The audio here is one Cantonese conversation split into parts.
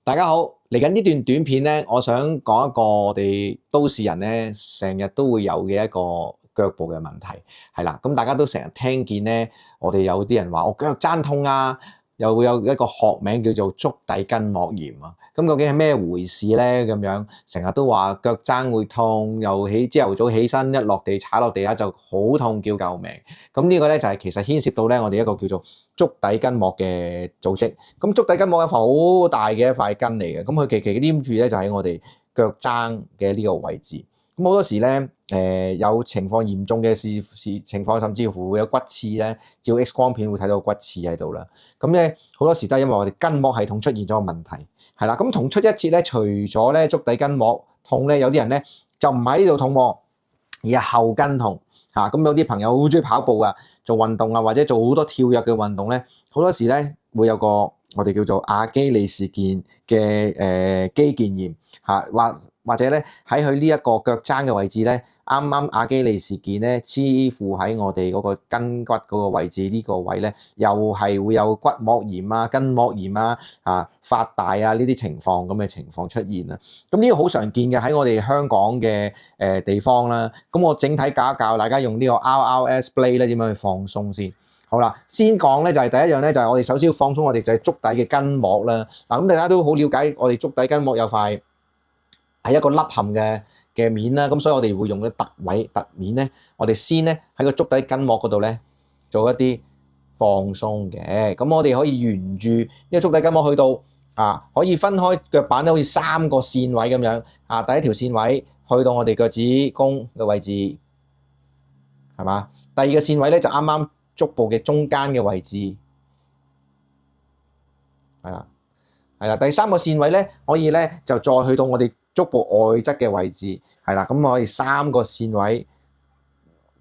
大家好，嚟緊呢段短片咧，我想講一個我哋都市人咧成日都會有嘅一個腳部嘅問題，係啦。咁大家都成日聽見咧，我哋有啲人話我腳踭痛啊，又會有一個學名叫做足底筋膜炎啊。咁究竟係咩回事咧？咁樣成日都話腳踭會痛，又朝頭早起身一落地踩落地下就好痛叫救命。咁呢個咧就係其實牽涉到咧我哋一個叫做足底筋膜嘅組織。咁足底筋膜係一塊好大嘅一塊筋嚟嘅，咁佢期黏住咧就喺我哋腳踭嘅呢個位置。咁好多時咧，有情況嚴重嘅情況，甚至乎會有骨刺咧，照 X 光片會睇到骨刺喺度啦。咁咧好多時都係因為我哋筋膜系統出現咗個問題，係啦。咁同出一轍咧，除咗咧足底筋膜痛咧，有啲人咧就唔喺呢度痛喎，而係後筋痛嚇。咁有啲朋友好中意跑步啊，做運動啊，或者做好多跳躍嘅運動咧，好多時咧會有個我哋叫做阿基里氏腱嘅肌腱炎嚇，或者咧喺佢呢一個腳踭嘅位置咧，啱啱阿基里氏腱咧黐附喺我哋嗰個筋骨嗰個位置呢個位咧，又係會有骨膜炎啊、筋膜炎啊、發大啊呢啲情況咁嘅情況出現啊。咁呢個好常見嘅喺我哋香港嘅地方啦。咁我整體教一教大家用呢個 RRS Blade 咧點樣去放鬆先。好啦，先講咧就係第一樣咧，就係我哋首先要放鬆我哋就係足底嘅筋膜啦。嗱，咁大家都好了解我哋足底筋膜有塊係一個凹陷嘅面啦，咁所以我哋會用嘅突面咧，我哋先咧喺個足底筋膜嗰度咧做一啲放鬆嘅。咁我哋可以沿住呢個足底筋膜去到可以分開腳板咧，好似3個線位咁樣第一條線位去到我哋腳趾公嘅位置，係嘛？第二個線位咧就啱啱足部嘅中間嘅位置，係啦。第三個線位咧可以咧就再去到我哋足部外側嘅位置，係啦。咁我哋3個線位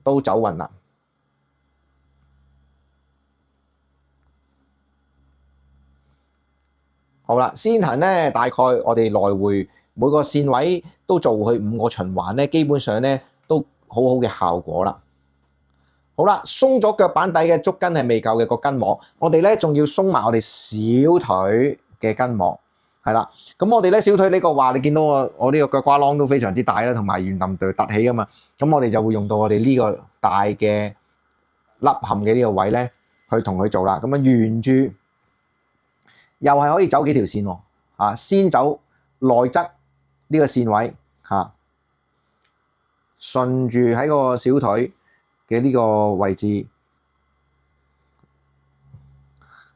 都走勻啦。好啦，先行咧大概我哋來回每個線位都做去5個循環咧，基本上咧都好好嘅效果啦。好啦，鬆咗腳板底嘅足筋係未夠嘅個筋膜，我哋咧仲要鬆埋我哋小腿嘅筋膜，係啦。咁我哋咧小腿呢個話，你見到我呢個腳瓜窿都非常之大啦，同埋圓揼對凸起噶嘛。咁我哋就會用到我哋呢個大嘅凹陷嘅呢個位咧，去同佢做啦。咁沿住又係可以走幾條線喎，先走內側呢個線位順住喺個小腿嘅呢個位置，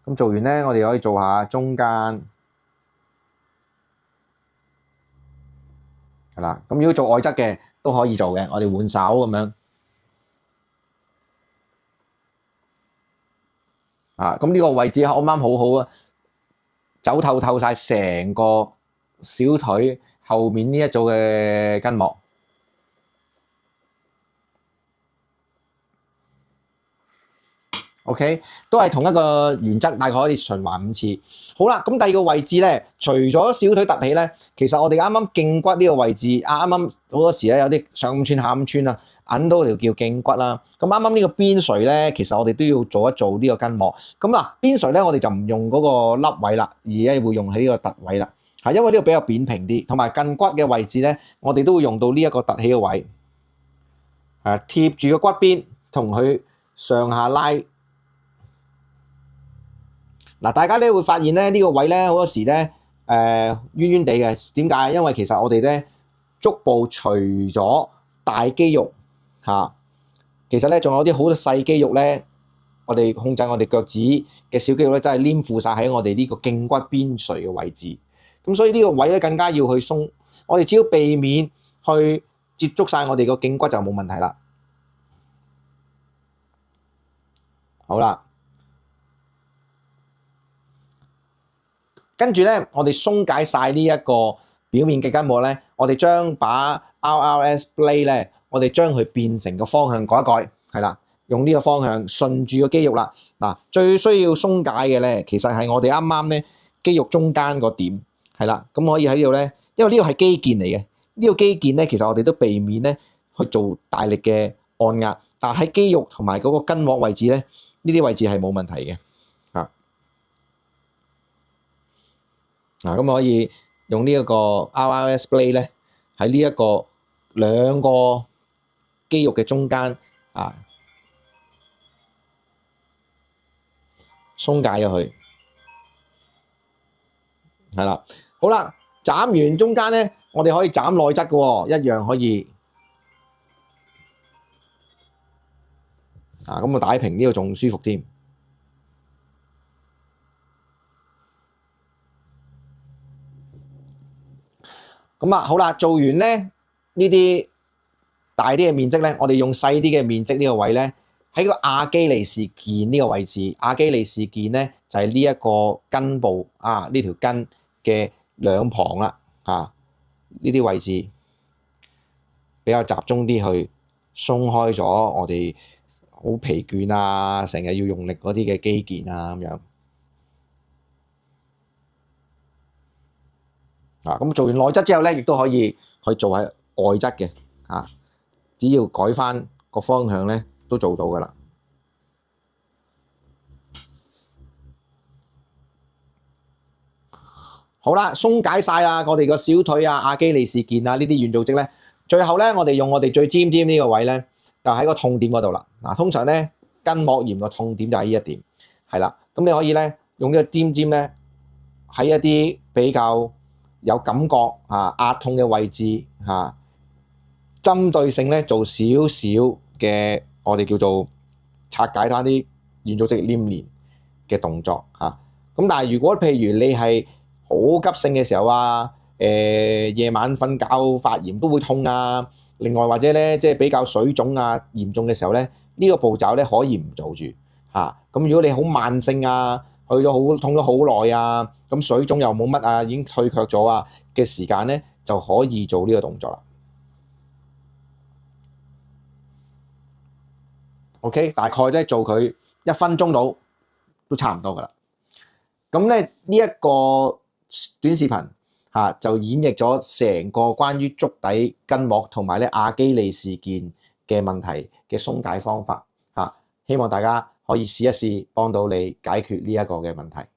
咁做完咧，我哋可以做下中間，係啦。咁如果做外側嘅都可以做嘅，我哋換手咁樣。咁呢個位置啱啱好好啊，走透晒成個小腿後面呢一組嘅筋膜。OK， 都係同一個原則，大概可以循環5次。好啦，咁第二個位置咧，除咗小腿凸起咧，其實我哋啱啱脛骨呢個位置，啱啱好多時咧有啲上5寸下5寸啊，揞到條叫脛骨啦。咁啱啱呢個邊垂咧，其實我哋都要做一做呢個筋膜。咁嗱，邊垂咧我哋就唔用嗰個凹位啦，而係會用喺呢個凸位啦。因為呢個比較扁平啲，同埋脛骨嘅位置咧，我哋都會用到呢一個凸起嘅位，貼住個骨邊同佢上下拉。嗱，大家咧會發現咧呢個位咧好多時咧冤冤地嘅，點解？因為其實我哋咧足部除咗大肌肉其實咧仲有啲好多細肌肉咧，我哋控制我哋腳趾嘅小肌肉咧，真係黏附晒喺我哋呢個脛骨邊垂嘅位置。咁所以呢個位咧更加要去鬆，我哋只要避免去接觸晒我哋個脛骨就冇問題啦。好啦。跟住咧，我哋鬆解晒呢一個表面嘅筋膜咧，我哋將把 RRS Blade 咧，我哋將佢變成個方向改一改，係啦，用呢個方向順住個肌肉啦。嗱，最需要鬆解嘅咧，其實係我哋啱啱咧肌肉中間個點，係啦，咁可以喺呢度咧，因為呢個係肌腱嚟嘅，呢個肌腱咧，其實我哋都避免咧去做大力嘅按壓，但係喺肌肉同埋嗰個筋膜位置咧，呢啲位置係冇問題嘅。咁可以用呢一個 RRS blade 咧，喺呢一個兩個肌肉嘅中間鬆解咗佢，係啦。好啦，斬完中間咧，我哋可以斬內側嘅喎，一樣可以。咁我打平呢個仲舒服添。咁好啦，做完咧呢啲大啲嘅面積咧，我哋用細啲嘅面積呢個位咧，喺個亞基里士腱呢個位置，亞基里士腱咧就係呢一個根部呢條筋嘅兩旁啦，呢啲位置比較集中啲去鬆開咗我哋好疲倦成日要用力嗰啲嘅肌腱咁樣。咁做完內側之後咧，亦都可以去做喺外側嘅，只要改翻個方向咧，都做到噶啦。好啦，鬆解晒啦，我哋個小腿亞基里士腱呢啲軟組織咧，最後咧，我哋用我哋最尖尖呢個位咧，就喺個痛點嗰度啦。通常咧筋膜炎個痛點就喺呢一點，係啦。咁你可以咧用呢個尖尖咧喺一啲比較有感覺壓痛嘅位置針對性咧做少少嘅我哋叫做拆解翻啲軟組織黏連嘅動作咁但係如果譬如你係好急性嘅時候夜晚瞓覺發炎都會痛另外或者咧即係比較水腫嚴重嘅時候咧，呢個步驟咧可以唔做住咁如果你好慢性去咗好痛咗好耐咁水腫又冇乜已經退卻咗嘅時間咧，就可以做呢個動作啦。OK， 大概咧做佢1分鐘到都差唔多噶啦。咁咧呢一個短視頻就演繹咗成個關於足底筋膜同埋咧亞基里士腱嘅問題嘅鬆解方法希望大家可以試一試，幫到你解決呢一個嘅問題。